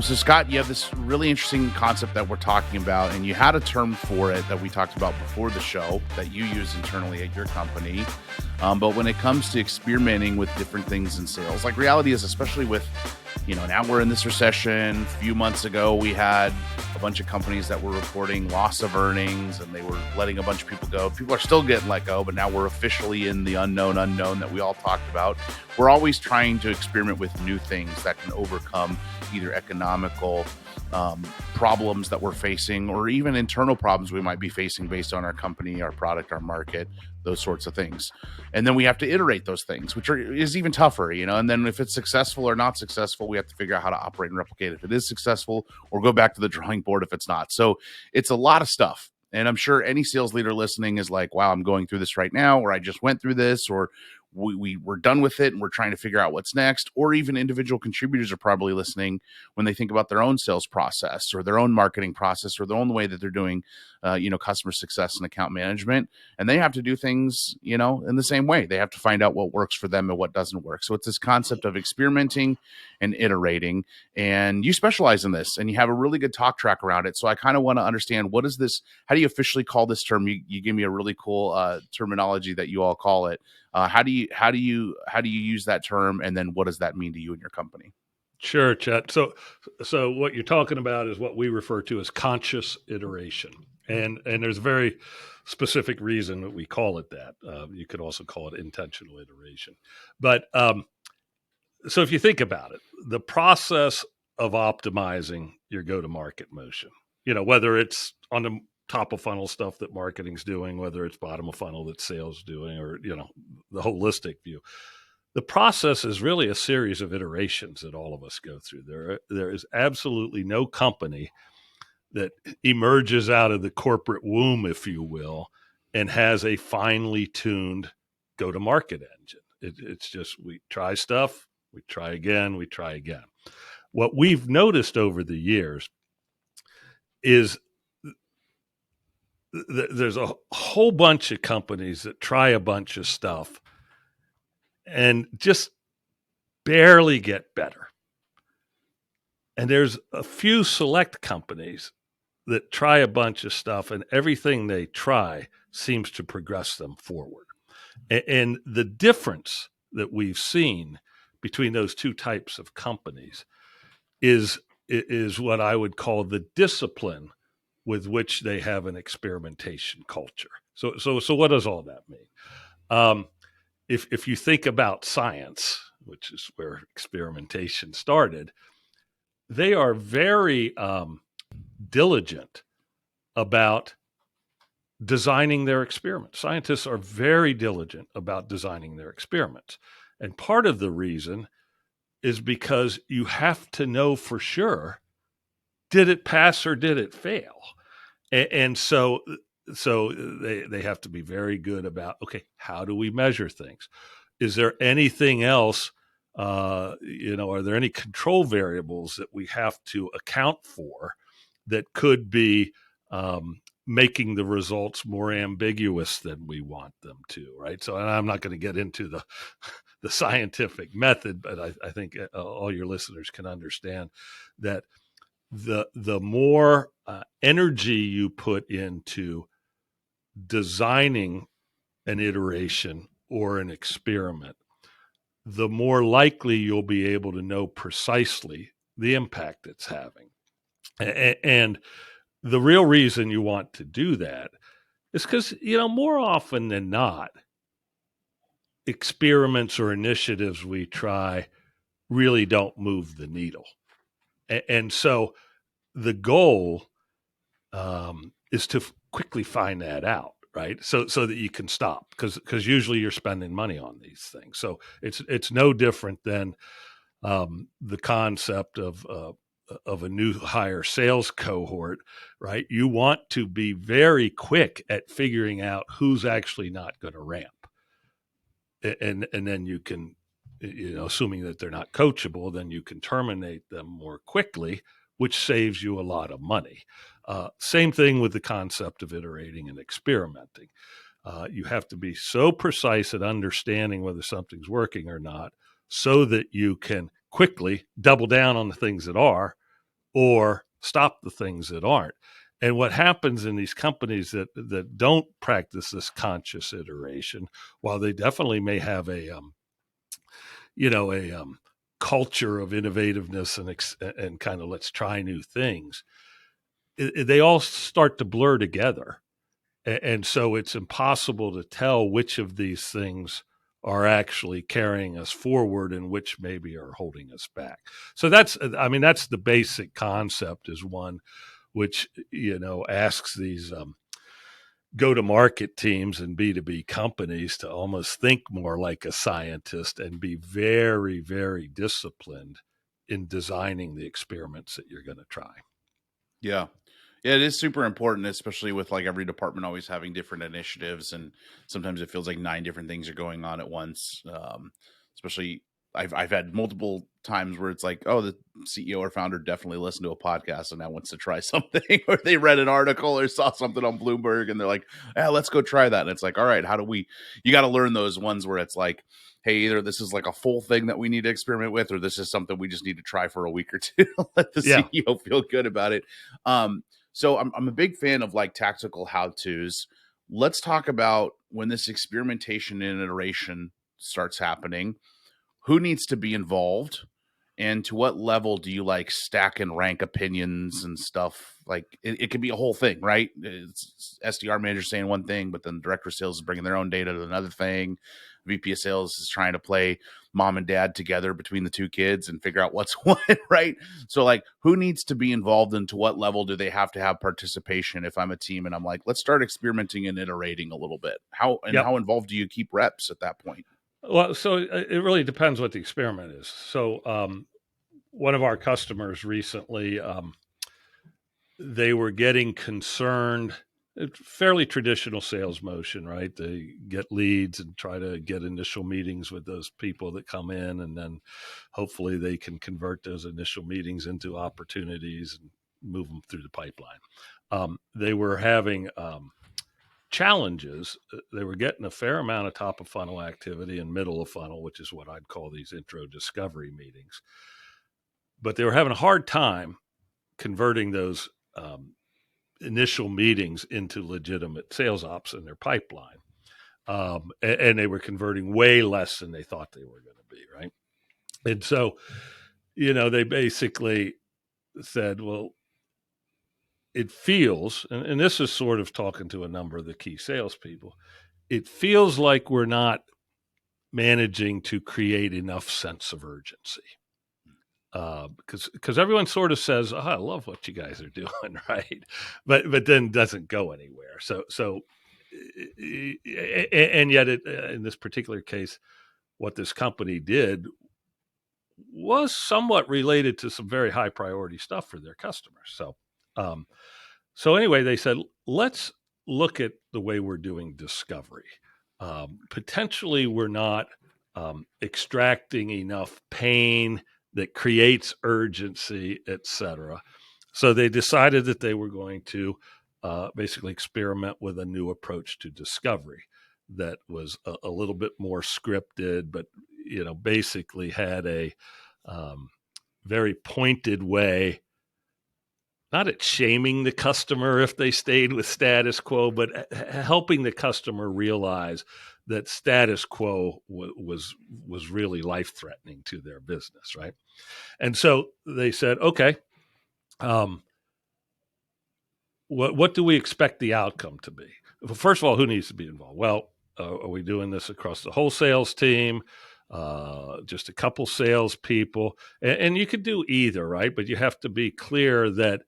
So Scott, you have this really interesting concept that we're talking about, and you had a term for it that we talked about before the show that you use internally at your company. But when it comes to experimenting with different things in sales, like reality is, especially with, now we're in this recession. A few months ago, we had a bunch of companies that were reporting loss of earnings, and they were letting a bunch of people go. People are still getting let go, but now we're officially in the unknown that we all talked about. We're always trying to experiment with new things that can overcome either economical problems that we're facing, or even internal problems we might be facing based on our company, our product, our market, those sorts of things. And then we have to iterate those things, which is even tougher, and then if it's successful or not successful, we have to figure out how to operate and replicate if it is successful, or go back to the drawing board if it's not. So it's a lot of stuff. And I'm sure any sales leader listening is like, wow, I'm going through this right now, or I just went through this, or we're done with it and we're trying to figure out what's next. Or even individual contributors are probably listening when they think about their own sales process or their own marketing process or their own way that they're doing, customer success and account management. And they have to do things, in the same way. They have to find out what works for them and what doesn't work. So it's this concept of experimenting and iterating. And you specialize in this and you have a really good talk track around it. So I kind of want to understand, what is this? How do you officially call this term? You give me a really cool terminology that you all call it. How do you use that term, and then what does that mean to you and your company? Sure, Chet. So what you're talking about is what we refer to as conscious iteration, and there's a very specific reason that we call it that. You could also call it intentional iteration. But so if you think about it, the process of optimizing your go-to-market motion, whether it's on the top of funnel stuff that marketing's doing, whether it's bottom of funnel that sales doing, or, the holistic view. The process is really a series of iterations that all of us go through. There is absolutely no company that emerges out of the corporate womb, if you will, and has a finely tuned go-to-market engine. It's just, we try stuff, we try again, we try again. What we've noticed over the years is there's a whole bunch of companies that try a bunch of stuff and just barely get better. And there's a few select companies that try a bunch of stuff, and everything they try seems to progress them forward. And the difference that we've seen between those two types of companies is what I would call the discipline with which they have an experimentation culture. So what does all that mean? If you think about science, which is where experimentation started, they are very diligent about designing their experiments. Scientists are very diligent about designing their experiments. And part of the reason is because you have to know for sure, did it pass or did it fail? And so they have to be very good about, okay, how do we measure things? Is there anything else, are there any control variables that we have to account for that could be making the results more ambiguous than we want them to, right? So, and I'm not going to get into the scientific method, but I think all your listeners can understand that the more energy you put into designing an iteration or an experiment, the more likely you'll be able to know precisely the impact it's having. And the real reason you want to do that is because, more often than not, experiments or initiatives we try really don't move the needle. And so the goal is to quickly find that out, right? So that you can stop, because usually you're spending money on these things. So it's no different than the concept of a new hire sales cohort, right? You want to be very quick at figuring out who's actually not going to ramp. And then you can, assuming that they're not coachable, then you can terminate them more quickly, which saves you a lot of money. Same thing with the concept of iterating and experimenting. You have to be so precise at understanding whether something's working or not, so that you can quickly double down on the things that are, or stop the things that aren't. And what happens in these companies that don't practice this conscious iteration, while they definitely may have a culture of innovativeness and kind of let's try new things, they all start to blur together. And so it's impossible to tell which of these things are actually carrying us forward and which maybe are holding us back. So that's the basic concept, is one which, asks these go-to-market teams and B2B companies to almost think more like a scientist and be very, very disciplined in designing the experiments that you're going to try. Yeah. Yeah, it is super important, especially with like every department always having different initiatives, and sometimes it feels like 9 different things are going on at once. Especially, I've had multiple times where it's like, oh, the CEO or founder definitely listened to a podcast and now wants to try something, or they read an article or saw something on Bloomberg and they're like, yeah, let's go try that. And it's like, all right, you got to learn those ones where it's like, hey, either this is like a full thing that we need to experiment with, or this is something we just need to try for a week or two to let the Yeah. CEO feel good about it. So I'm a big fan of like tactical how-tos. Let's talk about when this experimentation and iteration starts happening, who needs to be involved, and to what level do you like stack and rank opinions and stuff? Like it could be a whole thing, right? It's SDR manager saying one thing, but then the director of sales is bringing their own data to another thing. VP of sales is trying to play mom and dad together between the two kids and figure out what's what, right? So like, who needs to be involved, and to what level do they have to have participation? If I'm a team and I'm like, let's start experimenting and iterating a little bit, how involved do you keep reps at that point? Well, so it really depends what the experiment is. So one of our customers recently, they were getting concerned. Fairly traditional sales motion, right? They get leads and try to get initial meetings with those people that come in, and then hopefully they can convert those initial meetings into opportunities and move them through the pipeline. They were having challenges. They were getting a fair amount of top of funnel activity and middle of funnel, which is what I'd call these intro discovery meetings. But they were having a hard time converting those initial meetings into legitimate sales ops in their pipeline. And they were converting way less than they thought they were going to be, right? And so, they basically said, well, it feels, and this is sort of talking to a number of the key salespeople, it feels like we're not managing to create enough sense of urgency. Because everyone sort of says, oh, I love what you guys are doing, right? But then doesn't go anywhere. So and yet in this particular case, what this company did was somewhat related to some very high priority stuff for their customers. So anyway, they said, let's look at the way we're doing discovery. Potentially, we're not extracting enough pain that creates urgency, et cetera. So they decided that they were going to basically experiment with a new approach to discovery that was a little bit more scripted, but basically had a very pointed way, not at shaming the customer if they stayed with status quo, but helping the customer realize that status quo was really life-threatening to their business, right? And so they said, okay, what do we expect the outcome to be? Well, first of all, who needs to be involved? Well, are we doing this across the whole sales team? Just a couple salespeople? And you could do either, right? But you have to be clear that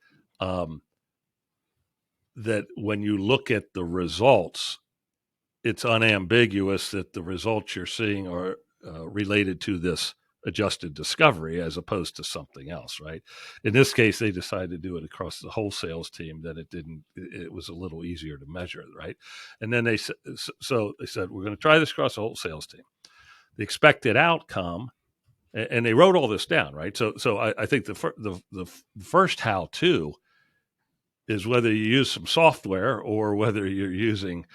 that when you look at the results, it's unambiguous that the results you're seeing are related to this adjusted discovery as opposed to something else, right? In this case, they decided to do it across the whole sales team. That it was a little easier to measure, right? And then they said, we're going to try this across the whole sales team. The expected outcome, and they wrote all this down, right? So I think the first how-to is, whether you use some software or whether you're using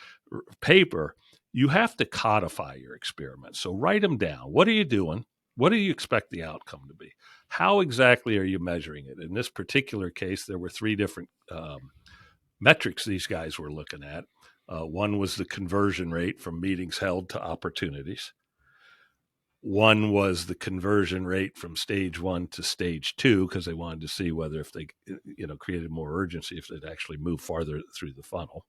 paper, you have to codify your experiments. So write them down. What are you doing? what do you expect the outcome to be? How exactly are you measuring it? In this particular case, there were three different metrics these guys were looking at. One was the conversion rate from meetings held to opportunities. One was the conversion rate from stage 1 to stage 2, because they wanted to see whether if they, created more urgency, if they'd actually move farther through the funnel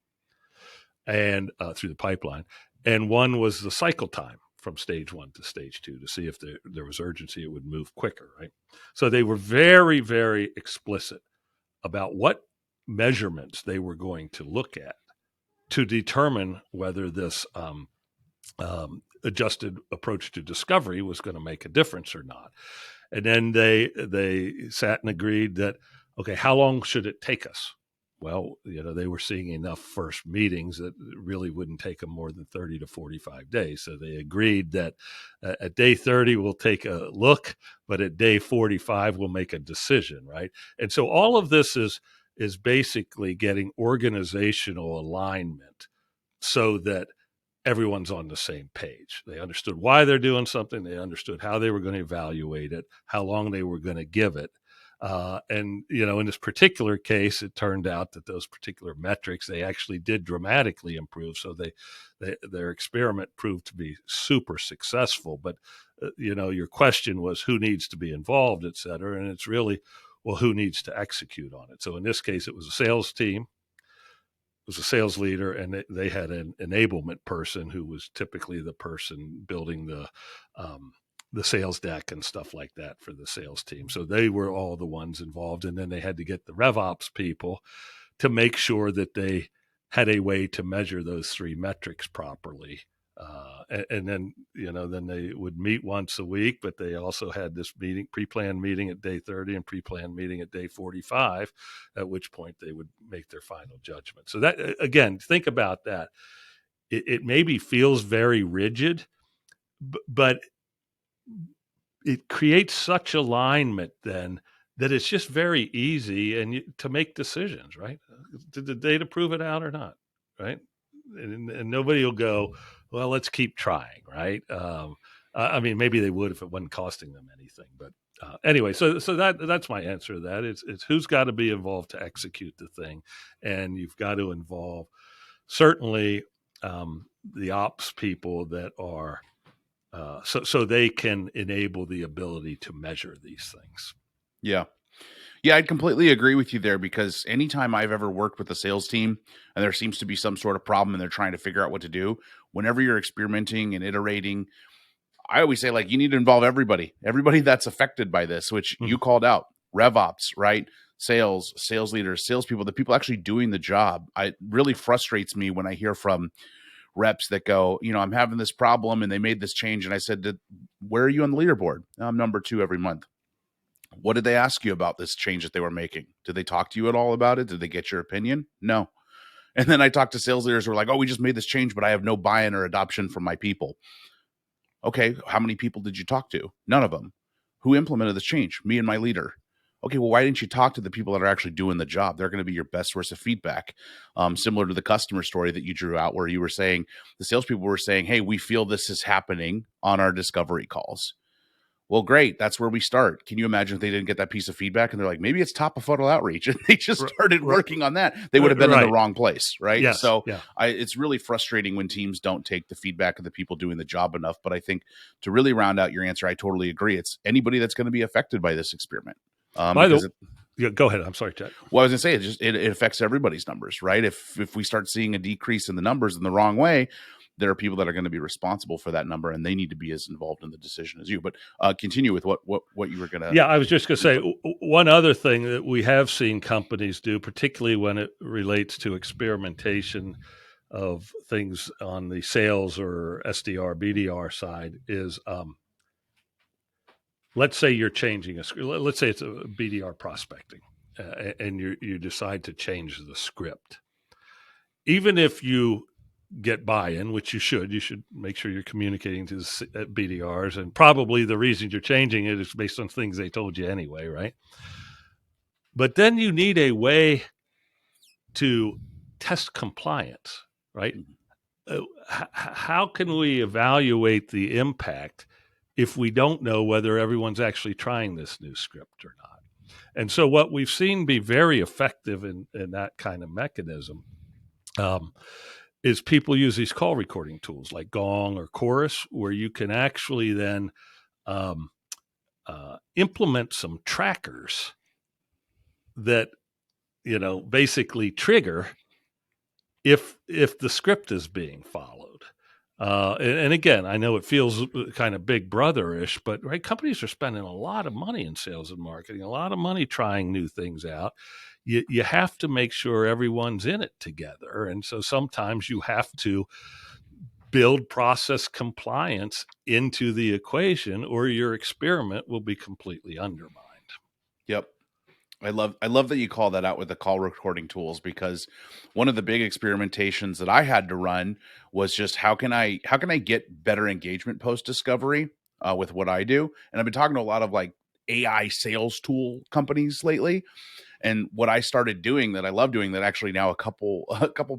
and through the pipeline. And one was the cycle time from stage 1 to stage 2 to see if there was urgency, it would move quicker, right? So they were very, very explicit about what measurements they were going to look at to determine whether this adjusted approach to discovery was going to make a difference or not. And then they sat and agreed that, okay, how long should it take us? Well, they were seeing enough first meetings that it really wouldn't take them more than 30 to 45 days. So they agreed that at day 30, we'll take a look, but at day 45, we'll make a decision, right? And so all of this is basically getting organizational alignment so that everyone's on the same page. They understood why they're doing something. They understood how they were going to evaluate it, how long they were going to give it. And in this particular case, it turned out that those particular metrics, they actually did dramatically improve. So their experiment proved to be super successful. But, your question was who needs to be involved, et cetera. And it's really, well, who needs to execute on it? So in this case, it was a sales team. Was a sales leader, and they had an enablement person who was typically the person building the sales deck and stuff like that for the sales team. So they were all the ones involved, and then they had to get the RevOps people to make sure that they had a way to measure those three metrics properly. And then, then they would meet once a week, but they also had this meeting, pre-planned meeting at day 30 and pre-planned meeting at day 45, at which point they would make their final judgment. So that, again, think about that. It maybe feels very rigid, but it creates such alignment then that it's just very easy to make decisions, right? Did the data prove it out or not, right? And nobody will go, well, let's keep trying, right? I mean, maybe they would if it wasn't costing them anything. But anyway, so that's my answer to that. It's who's got to be involved to execute the thing, and you've got to involve certainly the ops people that are so they can enable the ability to measure these things. Yeah. Yeah, I'd completely agree with you there, because anytime I've ever worked with a sales team and there seems to be some sort of problem and they're trying to figure out what to do, whenever you're experimenting and iterating, I always say, like, you need to involve everybody that's affected by this, which you called out. RevOps, right? Sales leaders, salespeople, the people actually doing the job. It really frustrates me when I hear from reps that go, I'm having this problem and they made this change. And I said, where are you on the leaderboard? I'm number 2 every month. What did they ask you about this change that they were making? Did they talk to you at all about it? Did they get your opinion? No. And then I talked to sales leaders who were like, oh, we just made this change, but I have no buy-in or adoption from my people. Okay, how many people did you talk to? None of them. Who implemented this change? Me and my leader. Okay, well, why didn't you talk to the people that are actually doing the job? They're going to be your best source of feedback. Similar to the customer story that you drew out, where you were saying, the salespeople were saying, hey, we feel this is happening on our discovery calls. Well, great. That's where we start. Can you imagine if they didn't get that piece of feedback and they're like, maybe it's top of funnel outreach, and they just started working on that? They would have been in the wrong place, right? Yes, so yeah. It's really frustrating when teams don't take the feedback of the people doing the job enough. But I think to really round out your answer, I totally agree. It's anybody that's going to be affected by this experiment. Go ahead. I'm sorry, Chad. Well, I was going to say, it affects everybody's numbers, right? If we start seeing a decrease in the numbers in the wrong way, there are people that are going to be responsible for that number, and they need to be as involved in the decision as you. But continue with what you were going to. Yeah, I was just going to say one other thing that we have seen companies do, particularly when it relates to experimentation of things on the sales or SDR, BDR side, is let's say you're changing let's say it's a BDR prospecting, and you decide to change the script. Even if you get buy-in, which you should make sure you're communicating to the BDRs, and probably the reason you're changing it is based on things they told you anyway, right? But then you need a way to test compliance, right? How can we evaluate the impact if we don't know whether everyone's actually trying this new script or not. And so what we've seen be very effective in that kind of mechanism is people use these call recording tools like Gong or Chorus, where you can actually then um, implement some trackers that basically trigger if the script is being followed. And again, I know it feels kind of big brother-ish, but right, companies are spending a lot of money in sales and marketing, a lot of money trying new things out. You have to make sure everyone's in it together. And so sometimes you have to build process compliance into the equation, or your experiment will be completely undermined. Yep. I love that you call that out with the call recording tools, because one of the big experimentations that I had to run was just how can I get better engagement post discovery with what I do. And I've been talking to a lot of like AI sales tool companies lately. And what I started doing that I love doing, that actually now a couple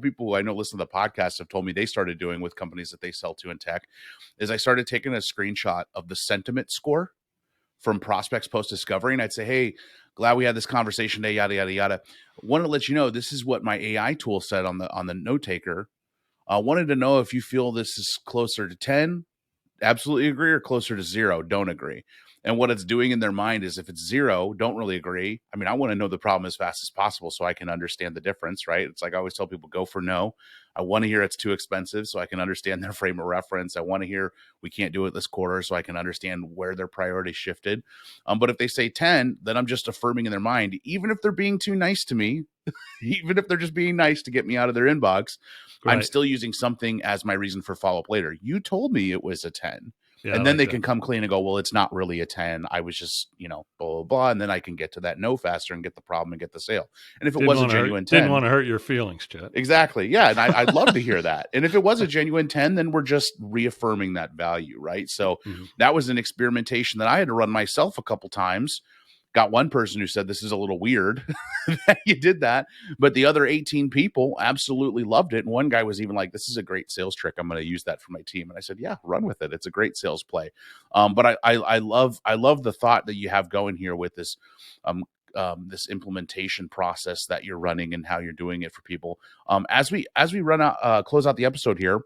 people who I know listen to the podcast have told me they started doing with companies that they sell to in tech, is I started taking a screenshot of the sentiment score from prospects post discovery, and I'd say, hey, glad we had this conversation today, yada yada yada. Wanted to let you know this is what my AI tool said on the note taker. Wanted to know if you feel this is closer to 10, absolutely agree, or closer to 0, don't agree. And what it's doing in their mind is, if it's 0, don't really agree. I mean, I want to know the problem as fast as possible so I can understand the difference, right? It's like I always tell people, go for no. I want to hear it's too expensive so I can understand their frame of reference. I want to hear we can't do it this quarter so I can understand where their priorities shifted. But if they say 10, then I'm just affirming in their mind, even if they're being too nice to me, even if they're just being nice to get me out of their inbox, I'm Right. still using something as my reason for follow-up later. You told me it was a 10. Yeah, I And then like they that. can come clean and go, well, it's not really a 10. I was just, blah, blah, blah. And then I can get to that no faster and get the problem and get the sale. And if it was a genuine Didn't 10, want to hurt your feelings, Chet. exactly. Yeah. And I'd love to hear that. And if it was a genuine 10, then we're just reaffirming that value, right? So Mm-hmm. that was an experimentation that I had to run myself a couple times. Got one person who said, this is a little weird that you did that, but the other 18 people absolutely loved it. And one guy was even like, this is a great sales trick. I'm going to use that for my team. And I said, yeah, run with it. It's a great sales play. But I love the thought that you have going here with this, this implementation process that you're running and how you're doing it for people. As we run out, close out the episode here,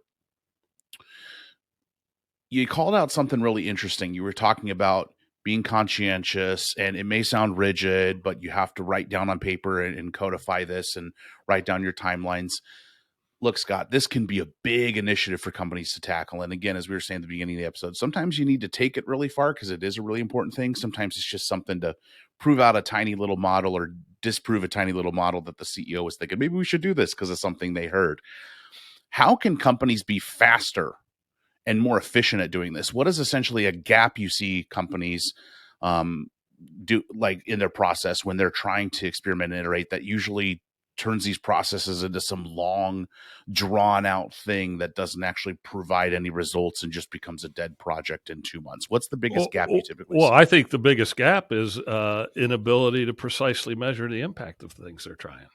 you called out something really interesting. You were talking about being conscientious, and it may sound rigid, but you have to write down on paper and codify this and write down your timelines. Look, Scott, this can be a big initiative for companies to tackle. And again, as we were saying at the beginning of the episode, sometimes you need to take it really far because it is a really important thing. Sometimes it's just something to prove out a tiny little model or disprove a tiny little model that the CEO was thinking, maybe we should do this because of something they heard. How can companies be faster and more efficient at doing this? What is essentially a gap you see companies do, like in their process when they're trying to experiment and iterate, that usually turns these processes into some long, drawn out thing that doesn't actually provide any results and just becomes a dead project in 2 months? What's the biggest gap you typically Well, see? I think the biggest gap is inability to precisely measure the impact of things they're trying.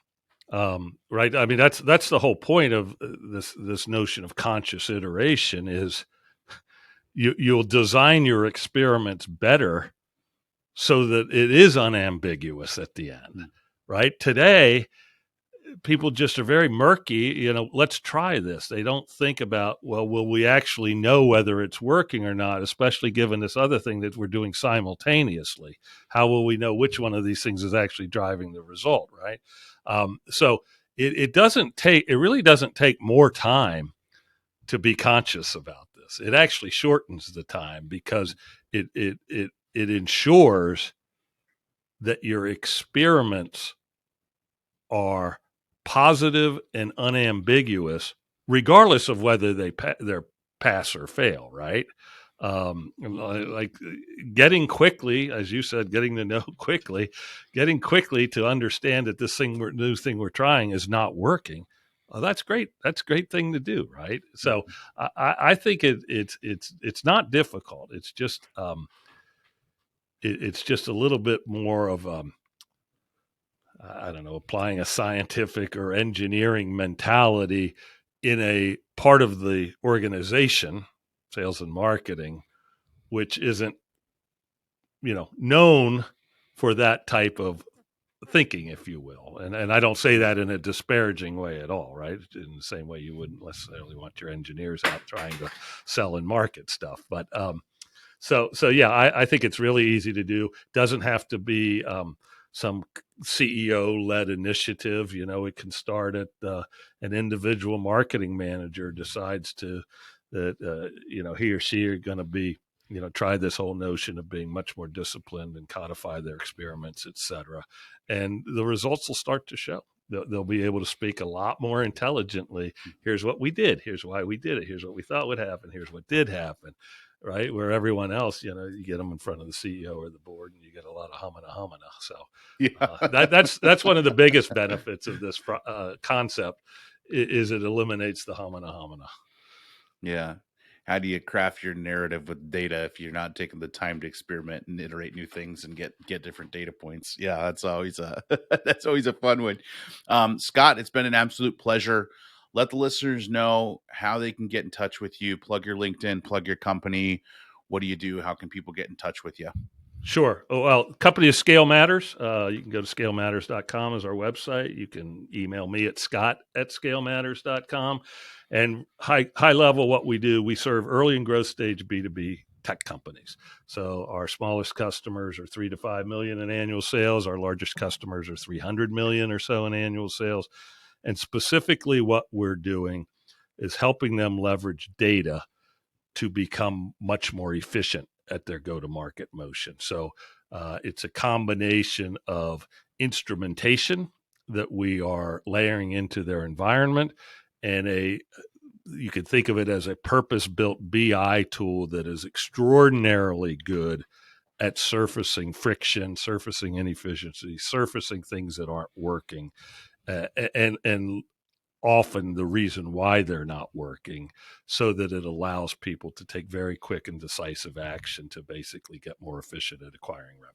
Right? I mean, that's the whole point of this notion of conscious iteration is you'll design your experiments better so that it is unambiguous at the end. Right? Today, people just are very murky. Let's try this. They don't think about, well, will we actually know whether it's working or not, especially given this other thing that we're doing simultaneously? How will we know which one of these things is actually driving the result, right? So it really doesn't take more time to be conscious about this. It actually shortens the time because it ensures that your experiments are positive and unambiguous, regardless of whether they're pass or fail, right? Like getting quickly, as you said, getting to know quickly, getting quickly to understand that this new thing we're trying is not working. That's great. That's a great thing to do, right? So I think it's not difficult. It's just a little bit more of I don't know, applying a scientific or engineering mentality in a part of the organization, sales and marketing, which isn't, known for that type of thinking, if you will. And I don't say that in a disparaging way at all, right? In the same way you wouldn't necessarily want your engineers out trying to sell and market stuff. But so yeah, I think it's really easy to do. Doesn't have to be some CEO-led initiative. It can start at an individual marketing manager decides that he or she are going to be try this whole notion of being much more disciplined and codify their experiments, et cetera. And the results will start to show. They'll be able to speak a lot more intelligently. Here's what we did. Here's why we did it. Here's what we thought would happen. Here's what did happen, right? Where everyone else, you get them in front of the CEO or the board and you get a lot of humana. So that's one of the biggest benefits of this concept is it eliminates the humana. Yeah. How do you craft your narrative with data if you're not taking the time to experiment and iterate new things and get different data points? Yeah, that's always that's always a fun one. Scott, it's been an absolute pleasure. Let the listeners know how they can get in touch with you. Plug your LinkedIn, plug your company. What do you do? How can people get in touch with you? Sure. Well, company is scaleMatters. You can go to scaleMatters.com as our website. You can email me at scott@scaleMatters.com. And high level, what we do, we serve early and growth stage B2B tech companies. So our smallest customers are 3 to 5 million in annual sales. Our largest customers are 300 million or so in annual sales. And specifically what we're doing is helping them leverage data to become much more efficient at their go-to-market motion. So it's a combination of instrumentation that we are layering into their environment and you could think of it as a purpose-built BI tool that is extraordinarily good at surfacing friction, surfacing inefficiency, surfacing things that aren't working, and often the reason why they're not working, so that it allows people to take very quick and decisive action to basically get more efficient at acquiring revenue.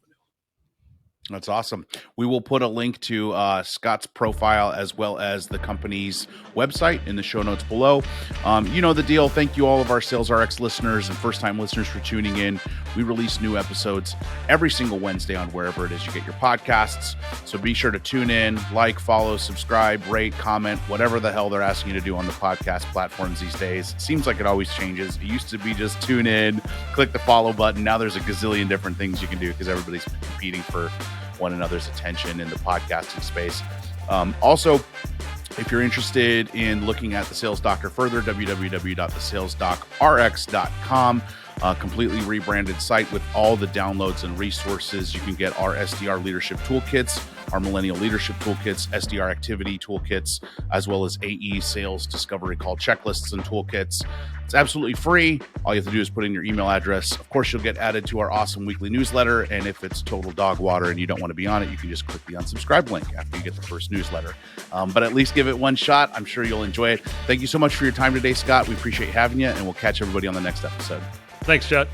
That's awesome. We will put a link to Scott's profile as well as the company's website in the show notes below. You know the deal. Thank you all of our Sales RX listeners and first-time listeners for tuning in. We release new episodes every single Wednesday on wherever it is you get your podcasts. So be sure to tune in, like, follow, subscribe, rate, comment, whatever the hell they're asking you to do on the podcast platforms these days. It seems like it always changes. It used to be just tune in, click the follow button. Now there's a gazillion different things you can do because everybody's competing for one another's attention in the podcasting space. Also, if you're interested in looking at the Sales Doctor further, www.thesalesdocrx.com. Completely rebranded site with all the downloads and resources. You can get our SDR leadership toolkits, our millennial leadership toolkits, SDR activity toolkits, as well as AE sales discovery call checklists and toolkits. It's absolutely free. All you have to do is put in your email address. Of course, you'll get added to our awesome weekly newsletter. And if it's total dog water and you don't want to be on it, you can just click the unsubscribe link after you get the first newsletter. But at least give it one shot. I'm sure you'll enjoy it. Thank you so much for your time today, Scott. We appreciate having you, and we'll catch everybody on the next episode. Thanks, Chet.